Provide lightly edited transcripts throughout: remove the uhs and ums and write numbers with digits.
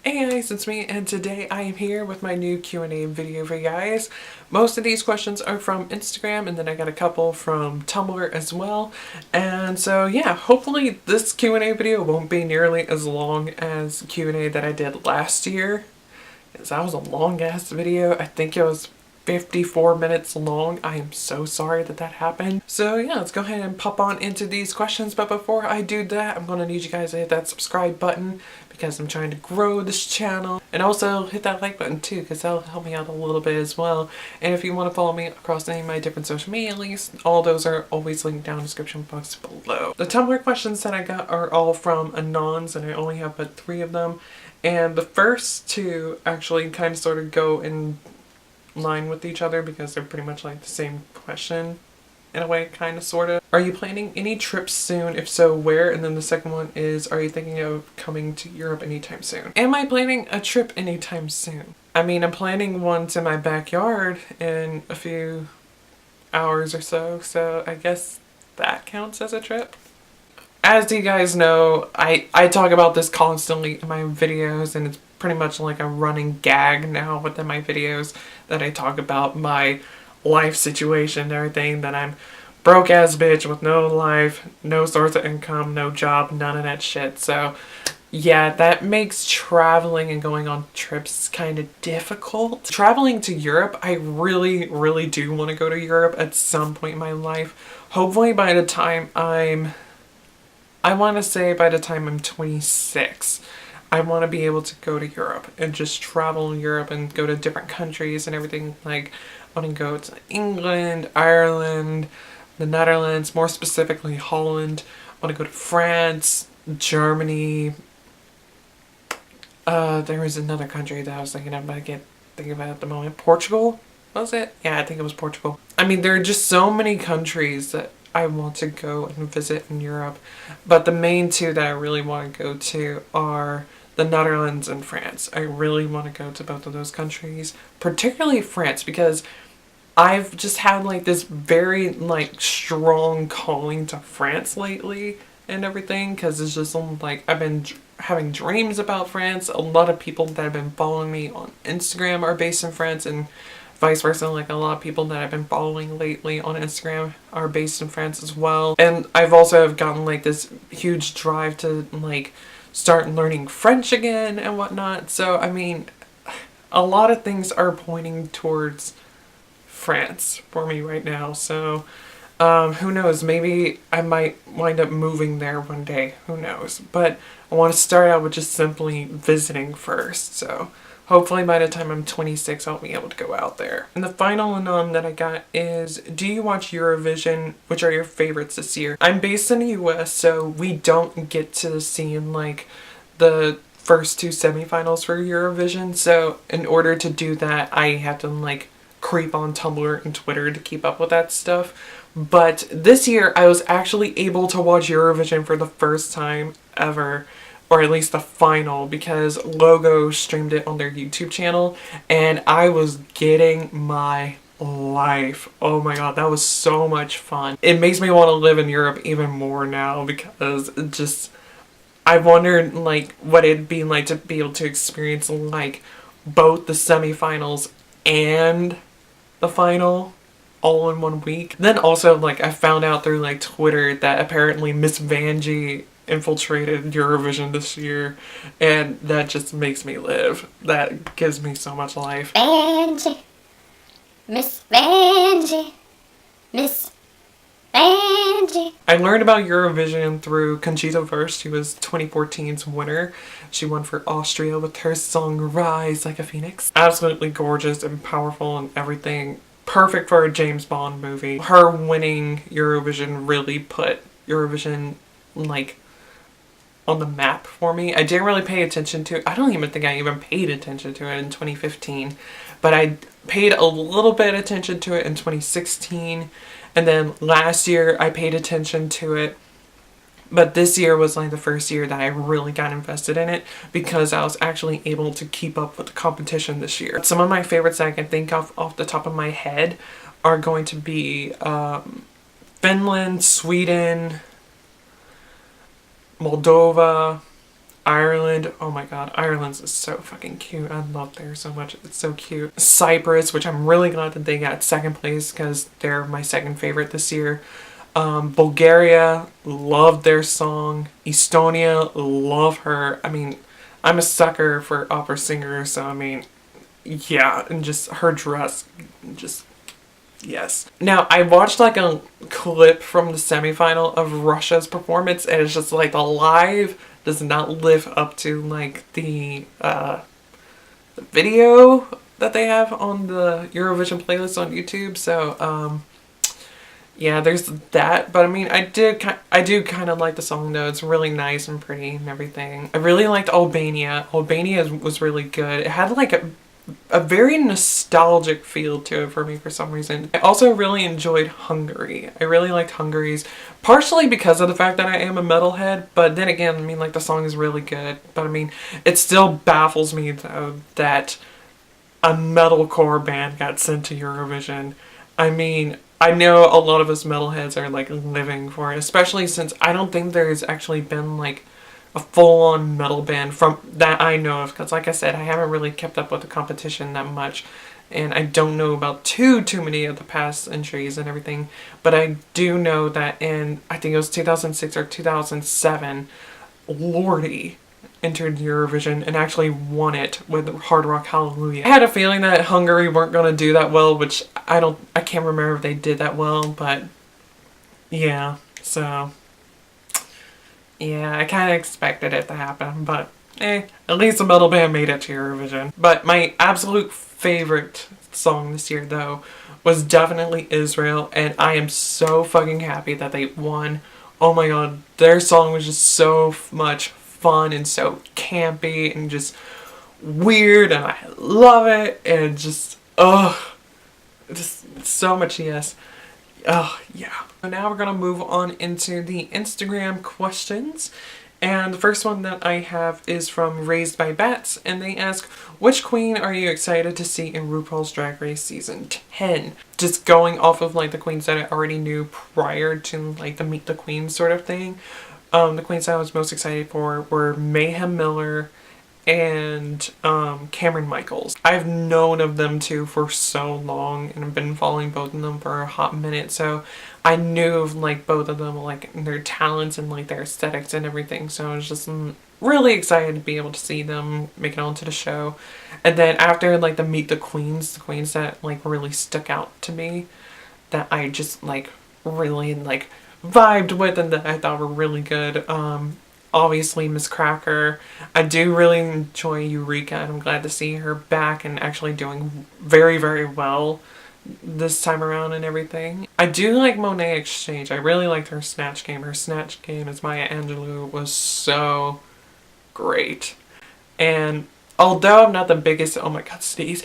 Hey guys, it's me, and today I am here with my new Q&A video for you guys. Most of these questions are from Instagram, and then I got a couple from Tumblr as well. And so yeah, hopefully this Q&A video won't be nearly as long as Q&A that I did last year, because that was a long ass video. I think it was 54 minutes long. I am so sorry that that happened. So yeah, let's go ahead and pop on into these questions. But before I do that, I'm gonna need you guys to hit that subscribe button because I'm trying to grow this channel. And also hit that like button too, because that'll help me out a little bit as well. And if you want to follow me across any of my different social media links, all those are always linked down in the description box below. The Tumblr questions that I got are all from Anons, and I only have but 3 of them. And the first 2 actually kind of sort of go in line with each other because they're pretty much like the same question in a way, kind of, sort of. Are you planning any trips soon? If so, where? And then the second one is, are you thinking of coming to Europe anytime soon? Am I planning a trip anytime soon? I mean, I'm planning one to my backyard in a few hours or so, so I guess that counts as a trip. As you guys know, I talk about this constantly in my videos, and it's pretty much like a running gag now within my videos that I talk about my life situation and everything, that I'm broke ass bitch with no life, no source of income, no job, none of that shit. So yeah, that makes traveling and going on trips kind of difficult. Traveling to Europe, I really do want to go to Europe at some point in my life. Hopefully by the time I want to say by the time I'm 26, I want to be able to go to Europe and just travel in Europe and go to different countries and everything. Like, I want to go to England, Ireland, the Netherlands, more specifically Holland. I want to go to France, Germany. There was another country that I was thinking of, but I can't think of it at the moment. Portugal? Was it? Yeah, I think it was Portugal. I mean, there are just so many countries that I want to go and visit in Europe, but the main 2 that I really want to go to are the Netherlands and France. I really want to go to both of those countries, particularly France, because I've just had like this very like strong calling to France lately and everything, because it's just like I've been having dreams about France. A lot of people that have been following me on Instagram are based in France, and vice versa. Like, a lot of people that I've been following lately on Instagram are based in France as well. And I've also gotten like this huge drive to like start learning French again and whatnot. So I mean, a lot of things are pointing towards France for me right now. So who knows, maybe I might wind up moving there one day, who knows. But I want to start out with just simply visiting first. So hopefully by the time I'm 26, I'll be able to go out there. And the final one that I got is, do you watch Eurovision? Which are your favorites this year? I'm based in the US, so we don't get to see like the first 2 semifinals for Eurovision. So in order to do that, I have to like creep on Tumblr and Twitter to keep up with that stuff. But this year I was actually able to watch Eurovision for the first time ever, or at least the final, because Logo streamed it on their YouTube channel, and I was getting my life. Oh my god, that was so much fun. It makes me want to live in Europe even more now, because it just, I wondered like what it'd be like to be able to experience like both the semifinals and the final all in one week. Then also, like, I found out through like Twitter that apparently Miss Vanjie infiltrated Eurovision this year, and that just makes me live. That gives me so much life. Vanjie, Miss Vanjie, Miss Vanjie. I learned about Eurovision through Conchita Wurst. She was 2014's winner. She won for Austria with her song Rise Like a Phoenix. Absolutely gorgeous and powerful and everything. Perfect for a James Bond movie. Her winning Eurovision really put Eurovision like on the map for me. I didn't really pay attention to it. I don't even think I even paid attention to it in 2015, but I paid a little bit attention to it in 2016, and then last year I paid attention to it. But this year was like the first year that I really got invested in it, because I was actually able to keep up with the competition this year. Some of my favorites that I can think of off the top of my head are going to be Finland, Sweden, Moldova, Ireland. Oh my god, Ireland's so fucking cute. I love theirs so much. It's so cute. Cyprus, which I'm really glad that they got second place because they're my second favorite this year. Bulgaria, loved their song. Estonia, love her. I mean, I'm a sucker for opera singers, so I mean, yeah, and just her dress, just yes. Now, I watched like a clip from the semifinal of Russia's performance, and it's just like the live does not live up to like the video that they have on the Eurovision playlist on YouTube. So, yeah, there's that. But I mean, I do kind of like the song though. It's really nice and pretty and everything. I really liked Albania. Albania was really good. It had like a very nostalgic feel to it for me for some reason. I also really enjoyed Hungary. I really liked Hungary's, partially because of the fact that I am a metalhead, but then again, I mean, like, the song is really good. But I mean, it still baffles me though that a metalcore band got sent to Eurovision. I mean, I know a lot of us metalheads are like living for it, especially since I don't think there's actually been like a full-on metal band from that I know of, because like I said, I haven't really kept up with the competition that much, and I don't know about too many of the past entries and everything, but I do know that in, I think it was 2006 or 2007, Lordi entered Eurovision and actually won it with Hard Rock Hallelujah. I had a feeling that Hungary weren't going to do that well, which I can't remember if they did that well, but yeah, so yeah, I kind of expected it to happen, but at least the metal band made it to Eurovision. But my absolute favorite song this year, though, was definitely Israel, and I am so fucking happy that they won. Oh my god, their song was just so much fun and so campy and just weird, and I love it, and just, just so much yes. Oh, yeah. So now we're going to move on into the Instagram questions. And the first one that I have is from Raised by Bats. And they ask, which queen are you excited to see in RuPaul's Drag Race Season 10? Just going off of like the queens that I already knew prior to like the Meet the Queens sort of thing. The queens I was most excited for were Mayhem Miller and Cameron Michaels. I've known of them two for so long and I've been following both of them for a hot minute, so I knew of like both of them, like their talents and like their aesthetics and everything, so I was just really excited to be able to see them make it onto the show. And then after like the Meet the queens that like really stuck out to me, that I just like really like vibed with and that I thought were really good, obviously Miss Cracker. I do really enjoy Eureka, and I'm glad to see her back and actually doing very, very well this time around and everything. I do like Monet X Change. I really liked her Snatch Game. Her Snatch Game as Maya Angelou was so great. And although I'm not the biggest, oh my god, sneeze.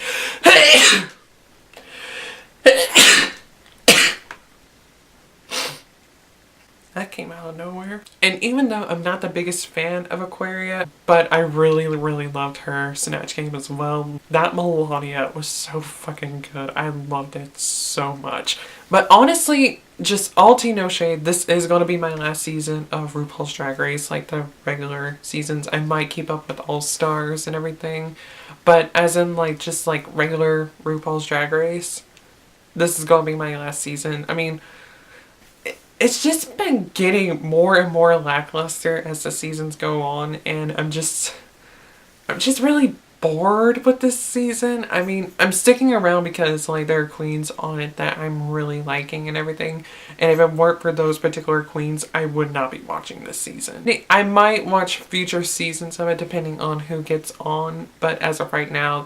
That came out of nowhere. And even though I'm not the biggest fan of Aquaria, but I really, really loved her Snatch Game as well. That Melania was so fucking good. I loved it so much. But honestly, just all tea, no shade, this is going to be my last season of RuPaul's Drag Race, like the regular seasons. I might keep up with All Stars and everything, but as in like just like regular RuPaul's Drag Race, this is going to be my last season. I mean, it's just been getting more and more lackluster as the seasons go on, and I'm just really bored with this season. I mean, I'm sticking around because like there are queens on it that I'm really liking and everything, and if it weren't for those particular queens, I would not be watching this season. I might watch future seasons of it depending on who gets on, but as of right now,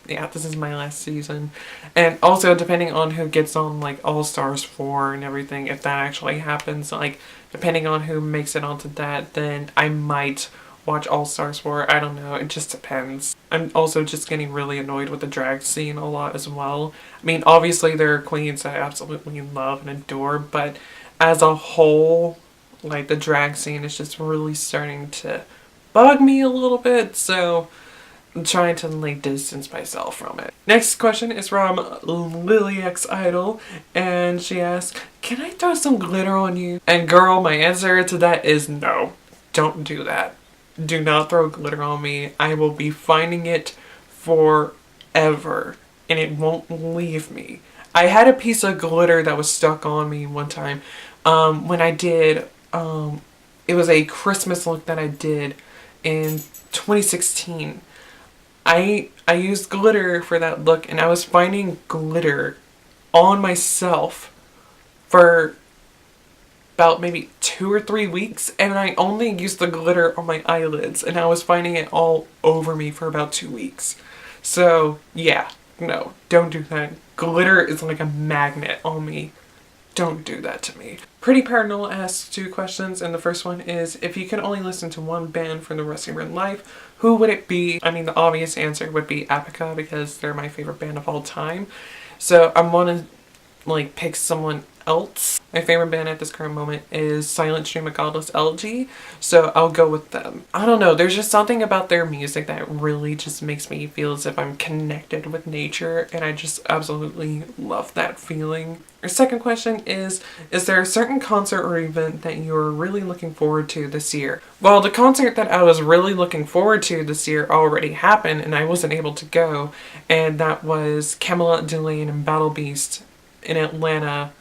yeah, this is my last season. And also depending on who gets on like All Stars 4 and everything, if that actually happens, like depending on who makes it onto that, then I might watch All Stars 4. I don't know, it just depends. I'm also just getting really annoyed with the drag scene a lot as well. I mean, obviously there are queens I absolutely love and adore, but as a whole, like the drag scene is just really starting to bug me a little bit, so I'm trying to like distance myself from it. Next question is from Lily X Idol, and she asks, can I throw some glitter on you? And girl, my answer to that is no. Don't do that. do not throw glitter on me. I will be finding it forever and it won't leave me. I had a piece of glitter that was stuck on me one time when I did, it was a Christmas look that I did in 2016. I used glitter for that look and I was finding glitter on myself for about maybe 2 or 3 weeks, and I only used the glitter on my eyelids and I was finding it all over me for about 2 weeks. So yeah, no, don't do that. Glitter is like a magnet on me. Don't do that to me. Pretty Paranormal asks 2 questions, and the first one is, if you could only listen to one band for the rest of your life, who would it be? I mean, the obvious answer would be Apica because they're my favorite band of all time. So I'm gonna like pick someone else. My favorite band at this current moment is Silent Stream of Godless Elegy, so I'll go with them. I don't know, there's just something about their music that really just makes me feel as if I'm connected with nature, and I just absolutely love that feeling. Our second question is there a certain concert or event that you're really looking forward to this year? Well, the concert that I was really looking forward to this year already happened and I wasn't able to go, and that was Camelot, Delane, and Battle Beast in Atlanta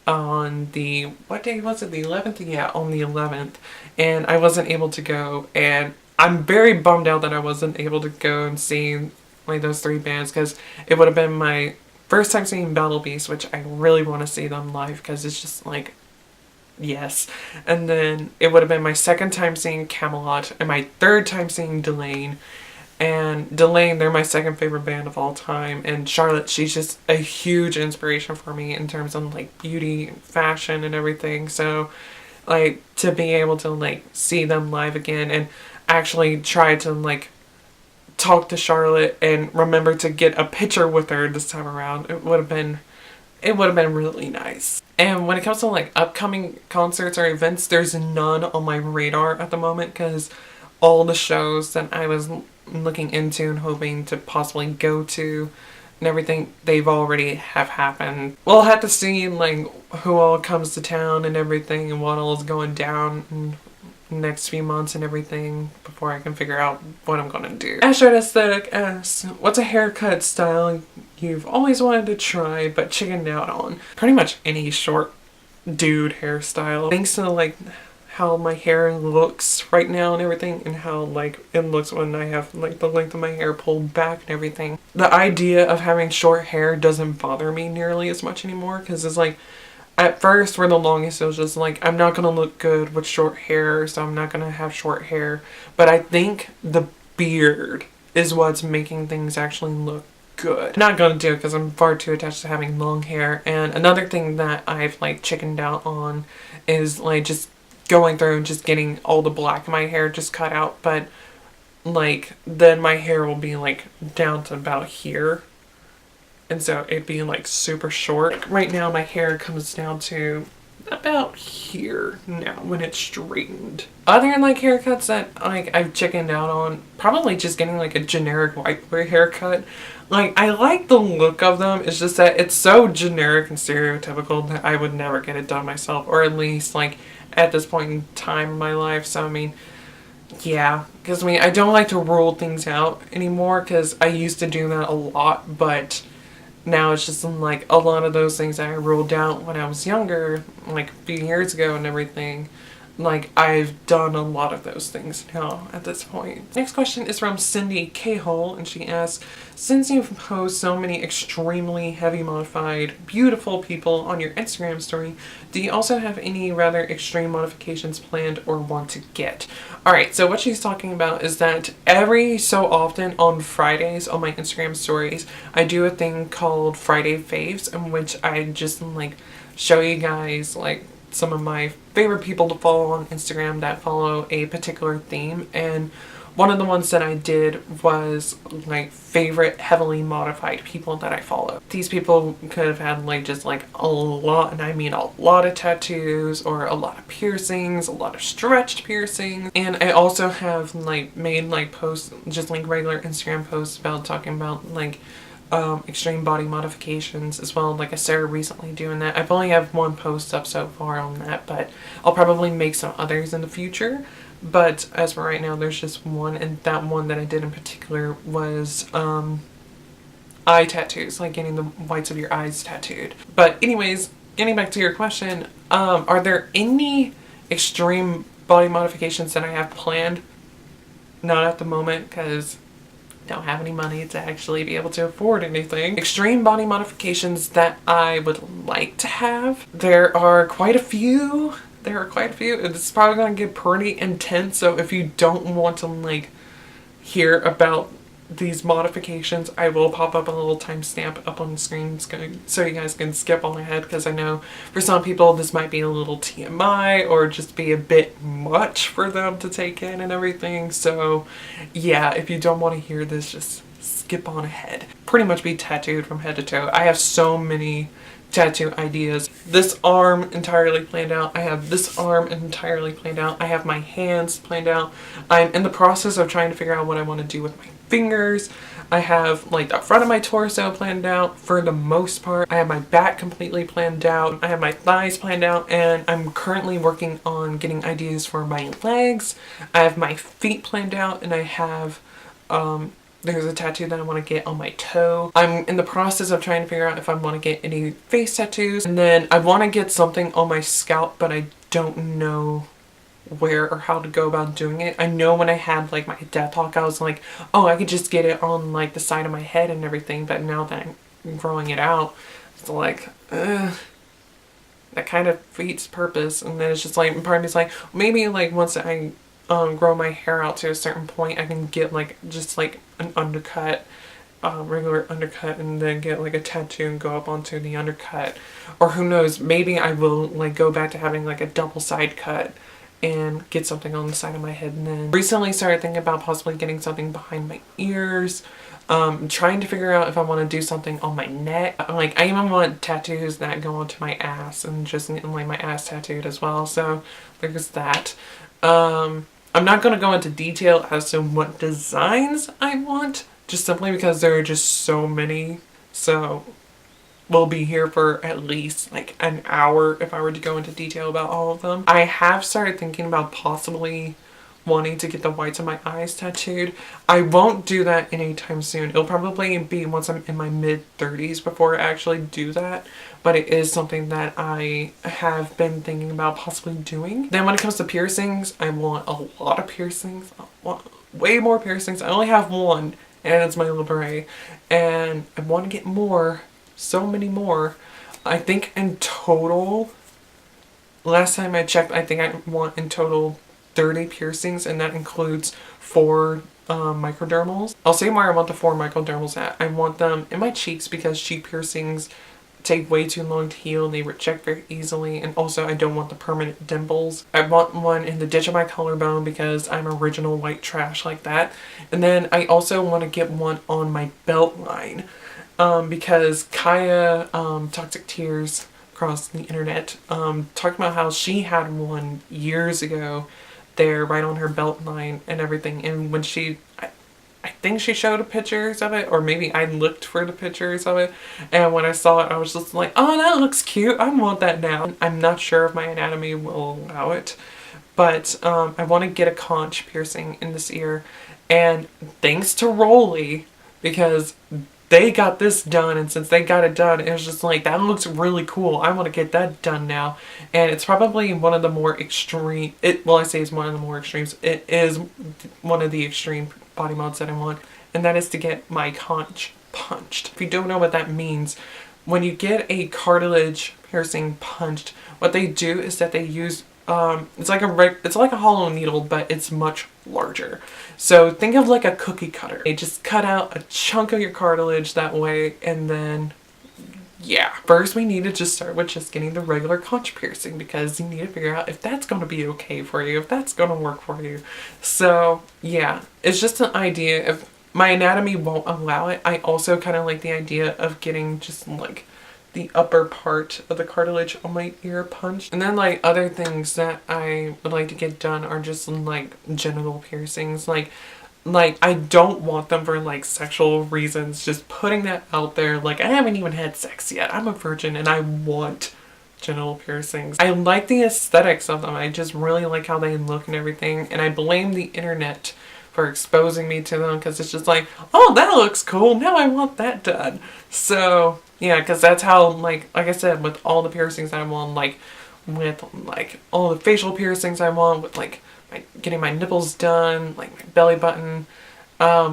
on the, what day was it? The 11th? Yeah, on the 11th. And I wasn't able to go, and I'm very bummed out that I wasn't able to go and see like those 3 bands, because it would have been my first time seeing Battle Beast, which I really want to see them live because it's just like, yes. And then it would have been my second time seeing Camelot and my third time seeing Delane. And Delane, they're my second favorite band of all time. And Charlotte, she's just a huge inspiration for me in terms of like beauty, fashion, and everything. So like to be able to like see them live again and actually try to like talk to Charlotte and remember to get a picture with her this time around, it would have been really nice. And when it comes to like upcoming concerts or events, there's none on my radar at the moment because all the shows that I was looking into and hoping to possibly go to and everything, they've already have happened. We'll have to see like who all comes to town and everything and what all is going down in the next few months and everything before I can figure out what I'm gonna do. Ashard Aesthetic asks, what's a haircut style you've always wanted to try but chickened out on? Pretty much any short dude hairstyle. Thanks to like how my hair looks right now and everything, and how like it looks when I have like the length of my hair pulled back and everything. The idea of having short hair doesn't bother me nearly as much anymore, because it's like at first for the longest it was just like, I'm not gonna look good with short hair, so I'm not gonna have short hair. But I think the beard is what's making things actually look good. Not gonna do it because I'm far too attached to having long hair. And another thing that I've like chickened out on is like just going through and just getting all the black in my hair just cut out, but like then my hair will be like down to about here, and so it'd be like super short. Right now my hair comes down to about here now when it's straightened. Other than like haircuts that like I've chickened out on, probably just getting like a generic white boy haircut. Like I like the look of them, it's just that it's so generic and stereotypical that I would never get it done myself, or at least like at this point in time in my life. So I mean, yeah, because I mean I don't like to rule things out anymore, because I used to do that a lot, but now it's just like a lot of those things that I ruled out when I was younger, like a few years ago and everything, like I've done a lot of those things now at this point. Next question is from Cindy K-Hole, and she asks, since you've posted so many extremely heavy modified, beautiful people on your Instagram story, do you also have any rather extreme modifications planned or want to get? Alright, so what she's talking about is that every so often on Fridays on my Instagram stories, I do a thing called Friday Faves, in which I just like show you guys like some of my favorite people to follow on Instagram that follow a particular theme. And one of the ones that I did was like favorite heavily modified people that I follow. These people could have had like just like a lot, and I mean a lot of tattoos, or a lot of piercings, a lot of stretched piercings. And I also have like made like posts, just like regular Instagram posts about talking about like extreme body modifications as well. Like I started recently doing that. I've only have one post up so far on that, but I'll probably make some others in the future. But as for right now, there's just one, and that one that I did in particular was eye tattoos, like getting the whites of your eyes tattooed. But anyways, getting back to your question, are there any extreme body modifications that I have planned? Not at the moment, because don't have any money to actually be able to afford anything. Extreme body modifications that I would like to have, there are quite a few. It's probably going to get pretty intense, so if you don't want to like hear about these modifications, I will pop up a little timestamp up on the screen so you guys can skip on ahead, because I know for some people this might be a little TMI or just be a bit much for them to take in and everything. So yeah, if you don't want to hear this, just skip on ahead. Pretty much be tattooed from head to toe. I have so many tattoo ideas. This arm entirely planned out. I have this arm entirely planned out. I have my hands planned out. I'm in the process of trying to figure out what I want to do with my fingers. I have like the front of my torso planned out for the most part. I have my back completely planned out. I have my thighs planned out, and I'm currently working on getting ideas for my legs. I have my feet planned out, and I have there's a tattoo that I want to get on my toe. I'm in the process of trying to figure out if I want to get any face tattoos. And then I want to get something on my scalp, but I don't know where or how to go about doing it. I know when I had like my death talk, I was like, oh, I could just get it on like the side of my head and everything. But now that I'm growing it out, it's like, that kind of defeats purpose. And then it's just like, part of me is like, maybe like once I grow my hair out to a certain point, I can get like just like an undercut, regular undercut, and then get like a tattoo and go up onto the undercut. Or who knows, maybe I will like go back to having like a double side cut and get something on the side of my head. And then recently started thinking about possibly getting something behind my ears. Trying to figure out if I want to do something on my neck. Like I even want tattoos that go onto my ass, and just getting like my ass tattooed as well. So there's that. I'm not going to go into detail as to what designs I want, just simply because there are just so many. So we'll be here for at least like an hour if I were to go into detail about all of them. I have started thinking about possibly wanting to get the whites of my eyes tattooed. I won't do that anytime soon. It'll probably be once I'm in my mid-30s before I actually do that. But it is something that I have been thinking about possibly doing. Then when it comes to piercings, I want a lot of piercings. I want way more piercings. I only have one, and it's my labret. And I want to get more. So many more. I think in total, last time I checked, I think I want in total 30 piercings, and that includes 4 microdermals. I'll say where I want the 4 microdermals at. I want them in my cheeks because cheek piercings take way too long to heal and they reject very easily, and also I don't want the permanent dimples. I want one in the ditch of my collarbone because I'm original white trash like that. And then I also want to get one on my belt line because Kaya, Toxic Tears across the internet, talked about how she had one years ago there right on her belt line and everything, and when I think she showed pictures of it, or maybe I looked for the pictures of it, and when I saw it I was just like, oh, that looks cute, I want that now. I'm not sure if my anatomy will allow it, but I want to get a conch piercing in this ear, and thanks to Rolly, because they got this done, and since they got it done, it was just like, that looks really cool. I want to get that done now. And it's probably one of the more extreme, well, I say it's one of the more extremes. It is one of the extreme body mods that I want, and that is to get my conch punched. If you don't know what that means, when you get a cartilage piercing punched, what they do is that they use it's like a hollow needle, but it's much larger. So think of like a cookie cutter. They just cut out a chunk of your cartilage that way, and then yeah. First we need to just start with just getting the regular conch piercing, because you need to figure out if that's going to be okay for you, if that's going to work for you. So yeah, it's just an idea. If my anatomy won't allow it, I also kind of like the idea of getting just like the upper part of the cartilage on my ear punched. And then like other things that I would like to get done are just like genital piercings. Like I don't want them for like sexual reasons, just putting that out there. Like I haven't even had sex yet. I'm a virgin and I want genital piercings. I like the aesthetics of them. I just really like how they look and everything. And I blame the internet for exposing me to them, because it's just like, oh, that looks cool. Now I want that done. So yeah, because that's how, like I said, with all the piercings I want, like with like all the facial piercings I want, with like getting my nipples done, like my belly button,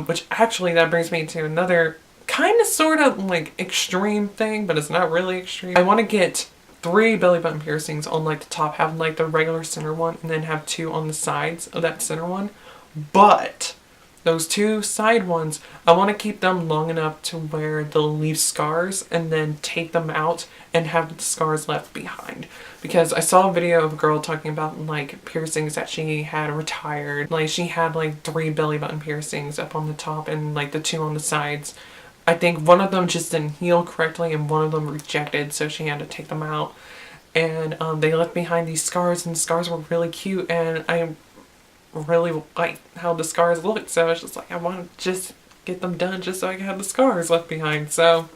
which actually that brings me to another kind of sort of like extreme thing, but it's not really extreme. I want to get 3 belly button piercings on like the top, have like the regular center one, and then have 2 on the sides of that center one. But those 2 side ones, I want to keep them long enough to where they'll leave scars and then take them out and have the scars left behind. Because I saw a video of a girl talking about like piercings that she had retired. Like she had like 3 belly button piercings up on the top and like the 2 on the sides. I think one of them just didn't heal correctly and one of them rejected, so she had to take them out. And they left behind these scars, and the scars were really cute, and I really like how the scars look, so it's just like I want to just get them done just so I can have the scars left behind. So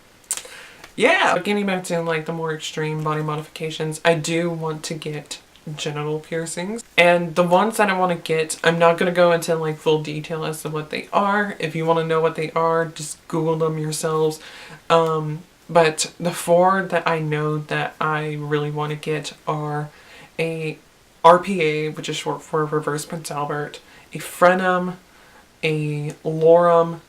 yeah, but getting back to like the more extreme body modifications, I do want to get genital piercings, and the ones that I want to get, I'm not going to go into like full detail as to what they are. If you want to know what they are, just Google them yourselves. But the 4 that I know that I really want to get are a RPA, which is short for Reverse Prince Albert, a Frenum, a Lorem,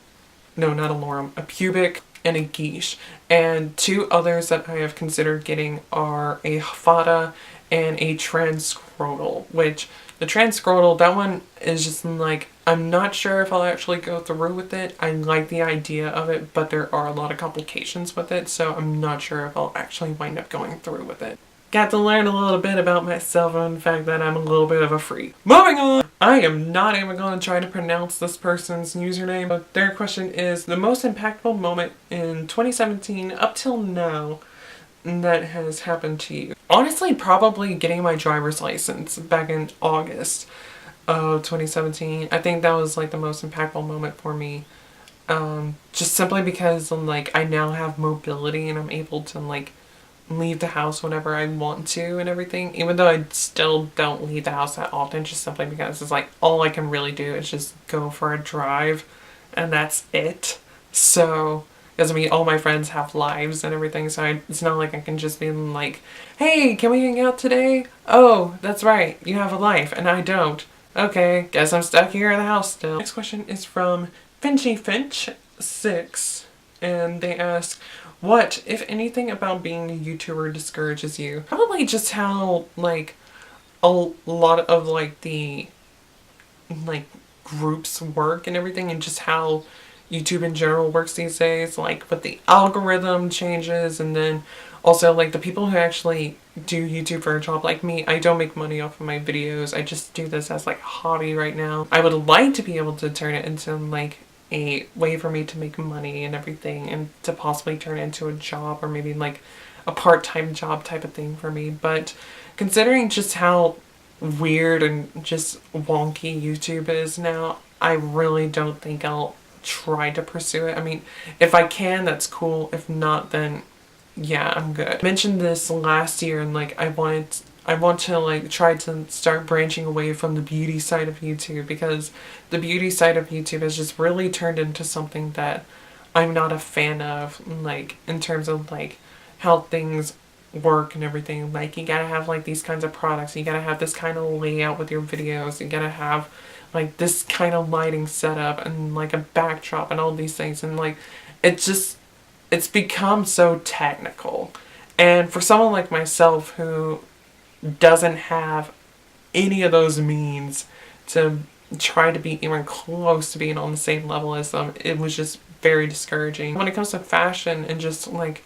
no, not a Lorem, a Pubic, and a Guiche. And 2 others that I have considered getting are a Hafada and a Transscrotal, which the Transscrotal, that one is just like, I'm not sure if I'll actually go through with it. I like the idea of it, but there are a lot of complications with it, so I'm not sure if I'll actually wind up going through with it. Got to learn a little bit about myself and the fact that I'm a little bit of a freak. Moving on! I am not even going to try to pronounce this person's username, but their question is, the most impactful moment in 2017 up till now that has happened to you. Honestly, probably getting my driver's license back in August of 2017. I think that was like the most impactful moment for me. Just simply because like I now have mobility and I'm able to like leave the house whenever I want to and everything, even though I still don't leave the house that often, just simply because it's like all I can really do is just go for a drive and that's it. So because I mean all my friends have lives and everything, so it's not like I can just be like, hey, can we hang out today? Oh, that's right, you have a life and I don't. Okay, guess I'm stuck here in the house still. Next question is from Finchy Finch 6, and they ask, what, if anything, about being a YouTuber discourages you? Probably just how, like, a lot of, like, the, like, groups work and everything, and just how YouTube in general works these days, like, with the algorithm changes, and then also, like, the people who actually do YouTube for a job, like me, I don't make money off of my videos. I just do this as, like, a hobby right now. I would like to be able to turn it into, like, a way for me to make money and everything, and to possibly turn it into a job, or maybe like a part-time job type of thing for me. But considering just how weird and just wonky YouTube is now, I really don't think I'll try to pursue it. I mean, if I can, that's cool. If not, then yeah, I'm good. I mentioned this last year, and like I want to like try to start branching away from the beauty side of YouTube, because the beauty side of YouTube has just really turned into something that I'm not a fan of, like in terms of like how things work and everything. Like you gotta have like these kinds of products, you gotta have this kind of layout with your videos, you gotta have like this kind of lighting setup and like a backdrop and all these things, and like it's become so technical. And for someone like myself who doesn't have any of those means to try to be even close to being on the same level as them, it was just very discouraging. When it comes to fashion and just like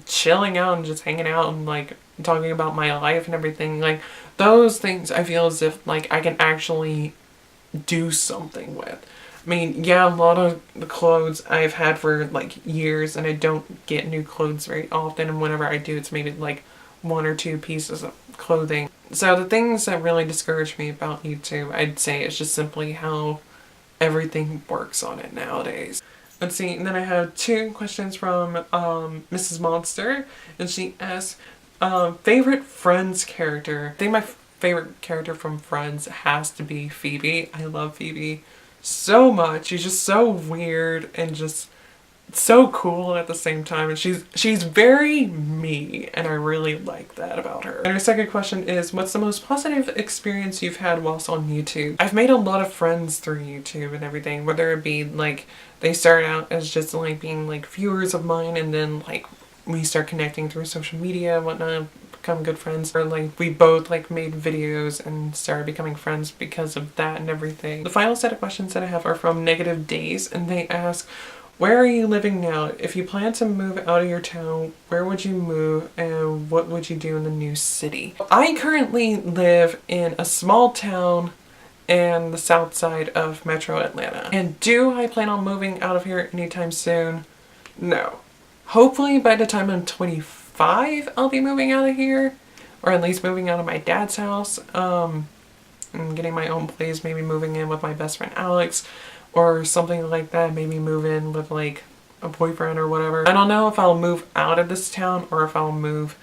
chilling out and just hanging out and like talking about my life and everything, like those things I feel as if like I can actually do something with. I mean, yeah, a lot of the clothes I've had for like years, and I don't get new clothes very often, and whenever I do, it's maybe like 1 or 2 pieces of clothing. So the things that really discourage me about YouTube, I'd say, is just simply how everything works on it nowadays. Let's see, and then I have 2 questions from Mrs. Monster, and she asks, Favorite Friends character. I think my favorite character from Friends has to be Phoebe. I love Phoebe so much. She's just so weird and just so cool at the same time, and she's very me, and I really like that about her. And our second question is, what's the most positive experience you've had whilst on YouTube? I've made a lot of friends through YouTube and everything, whether it be like they start out as just like being like viewers of mine, and then like we start connecting through social media and whatnot, become good friends, or like we both like made videos and started becoming friends because of that and everything. The final set of questions that I have are from Negative Days, and they ask, where are you living now? If you plan to move out of your town, where would you move and what would you do in the new city? I currently live in a small town in the south side of Metro Atlanta. And do I plan on moving out of here anytime soon? No. Hopefully by the time I'm 25, I'll be moving out of here, or at least moving out of my dad's house, and getting my own place, maybe moving in with my best friend Alex, or something like that, maybe move in with like a boyfriend or whatever. I don't know if I'll move out of this town or if I'll move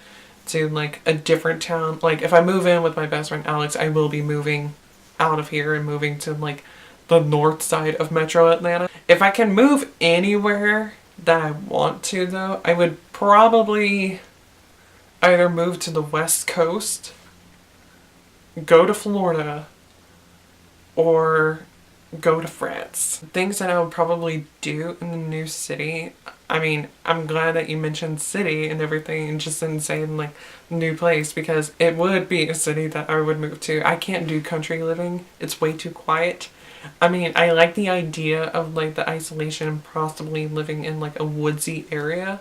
to like a different town. Like if I move in with my best friend Alex, I will be moving out of here and moving to like the north side of Metro Atlanta. If I can move anywhere that I want to though, I would probably either move to the West Coast, go to Florida, or go to France. Things that I would probably do in the new city. I mean, I'm glad that you mentioned city and everything and just didn't say like new place, because it would be a city that I would move to. I can't do country living. It's way too quiet. I mean, I like the idea of like the isolation and possibly living in like a woodsy area,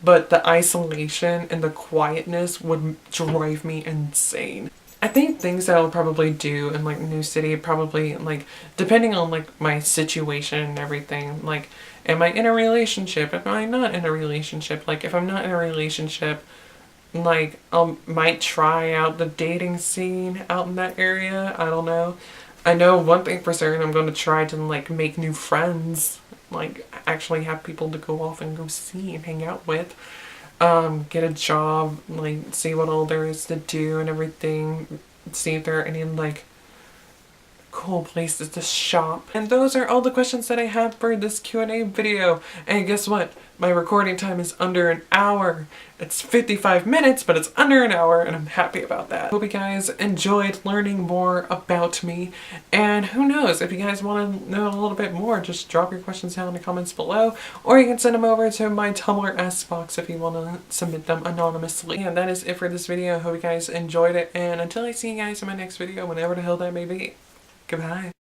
but the isolation and the quietness would drive me insane. I think things that I'll probably do in like new city, probably like depending on like my situation and everything, like am I in a relationship, am I not in a relationship, like if I'm not in a relationship, like I might try out the dating scene out in that area. I don't know. I know one thing for certain, I'm going to try to like make new friends, like actually have people to go off and go see and hang out with. Get a job, like see what all there is to do and everything, see if there are any like cool places to shop. And those are all the questions that I have for this Q&A video. And guess what? My recording time is under an hour. It's 55 minutes, but it's under an hour, and I'm happy about that. Hope you guys enjoyed learning more about me. And who knows, if you guys want to know a little bit more, just drop your questions down in the comments below, or you can send them over to my Tumblr S box if you want to submit them anonymously. And that is it for this video. Hope you guys enjoyed it, and until I see you guys in my next video, whenever the hell that may be, goodbye.